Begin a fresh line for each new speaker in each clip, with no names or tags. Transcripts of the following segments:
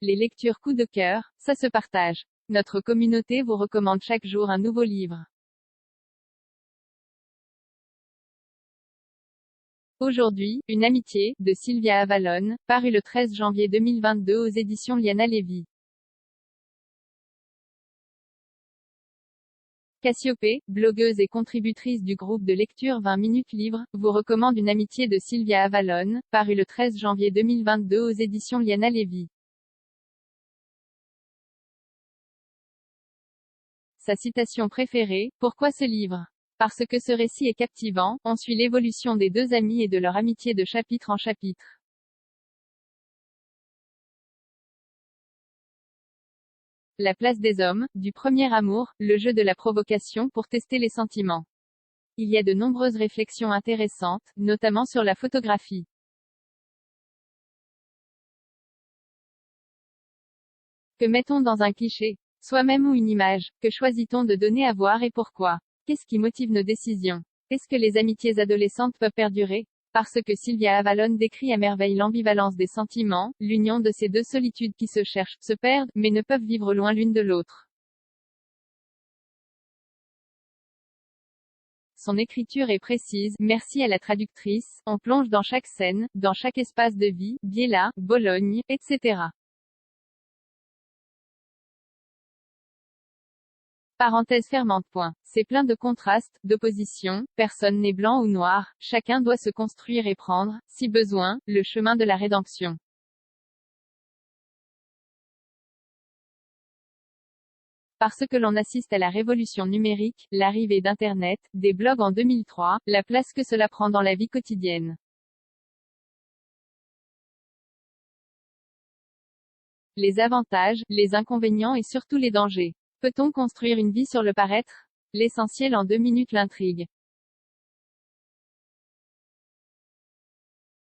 Les lectures coup de cœur, ça se partage. Notre communauté vous recommande chaque jour un nouveau livre. Aujourd'hui, Une amitié, de Sylvia Avalon, paru le 13 janvier 2022 aux éditions Liana Levy. Cassiopée, blogueuse et contributrice du groupe de lecture 20 minutes livres, vous recommande Une amitié de Sylvia Avalon, paru le 13 janvier 2022 aux éditions Liana Levy. Sa citation préférée, pourquoi ce livre? Parce que ce récit est captivant, on suit l'évolution des deux amis et de leur amitié de chapitre en chapitre. La place des hommes, du premier amour, le jeu de la provocation pour tester les sentiments. Il y a de nombreuses réflexions intéressantes, notamment sur la photographie. Que met-on dans un cliché? Soi-même ou une image? Que choisit-on de donner à voir et pourquoi? Qu'est-ce qui motive nos décisions? Est-ce que les amitiés adolescentes peuvent perdurer? Parce que Sylvia Avalon décrit à merveille l'ambivalence des sentiments, l'union de ces deux solitudes qui se cherchent, se perdent, mais ne peuvent vivre loin l'une de l'autre. Son écriture est précise, merci à la traductrice, on plonge dans chaque scène, dans chaque espace de vie, Biella, Bologne, etc. Parenthèse fermante. C'est plein de contrastes, d'oppositions, personne n'est blanc ou noir, chacun doit se construire et prendre, si besoin, le chemin de la rédemption. Parce que l'on assiste à la révolution numérique, l'arrivée d'Internet, des blogs en 2003, la place que cela prend dans la vie quotidienne. Les avantages, les inconvénients et surtout les dangers. Peut-on construire une vie sur le paraître? L'essentiel en 2 minutes l'intrigue.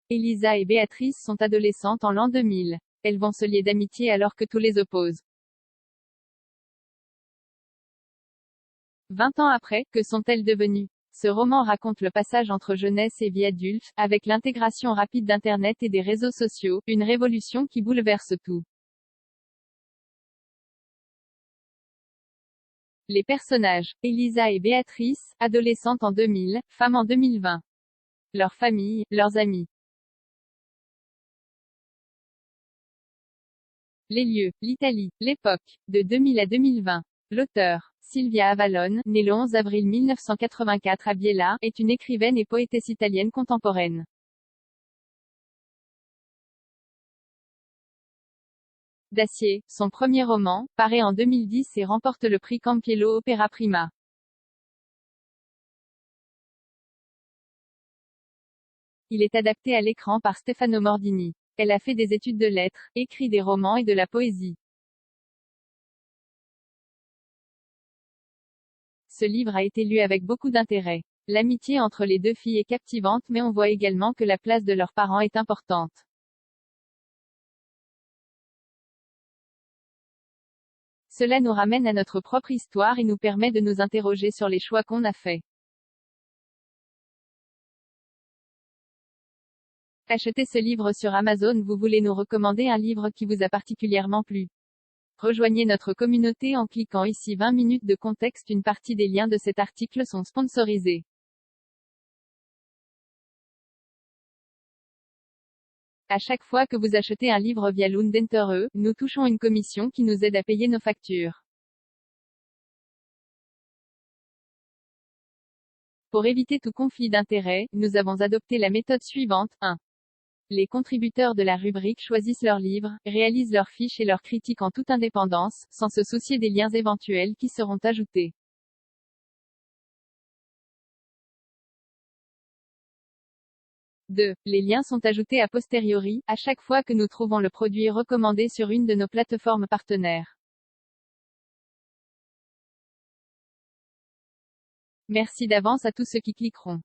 Elisa et Béatrice sont adolescentes en l'an 2000. Elles vont se lier d'amitié alors que tout les oppose. 20 ans après, que sont-elles devenues? Ce roman raconte le passage entre jeunesse et vie adulte, avec l'intégration rapide d'Internet et des réseaux sociaux, une révolution qui bouleverse tout. Les personnages, Elisa et Béatrice, adolescentes en 2000, femmes en 2020. Leur famille, leurs amis. Les lieux, l'Italie, l'époque, de 2000 à 2020. L'auteur, Sylvia Avalon, née le 11 avril 1984 à Biella, est une écrivaine et poétesse italienne contemporaine. D'acier, son premier roman, paraît en 2010 et remporte le prix Campiello Opera Prima. Il est adapté à l'écran par Stefano Mordini. Elle a fait des études de lettres, écrit des romans et de la poésie. Ce livre a été lu avec beaucoup d'intérêt. L'amitié entre les deux filles est captivante mais on voit également que la place de leurs parents est importante. Cela nous ramène à notre propre histoire et nous permet de nous interroger sur les choix qu'on a faits. Achetez ce livre sur Amazon. Vous voulez nous recommander un livre qui vous a particulièrement plu? Rejoignez notre communauté en cliquant ici. 20 minutes de contexte. Une partie des liens de cet article sont sponsorisés. À chaque fois que vous achetez un livre via Lundentere, nous touchons une commission qui nous aide à payer nos factures. Pour éviter tout conflit d'intérêts, nous avons adopté la méthode suivante. 1. Les contributeurs de la rubrique choisissent leurs livres, réalisent leurs fiches et leurs critiques en toute indépendance, sans se soucier des liens éventuels qui seront ajoutés. 2. Les liens sont ajoutés a posteriori, à chaque fois que nous trouvons le produit recommandé sur une de nos plateformes partenaires. Merci d'avance à tous ceux qui cliqueront.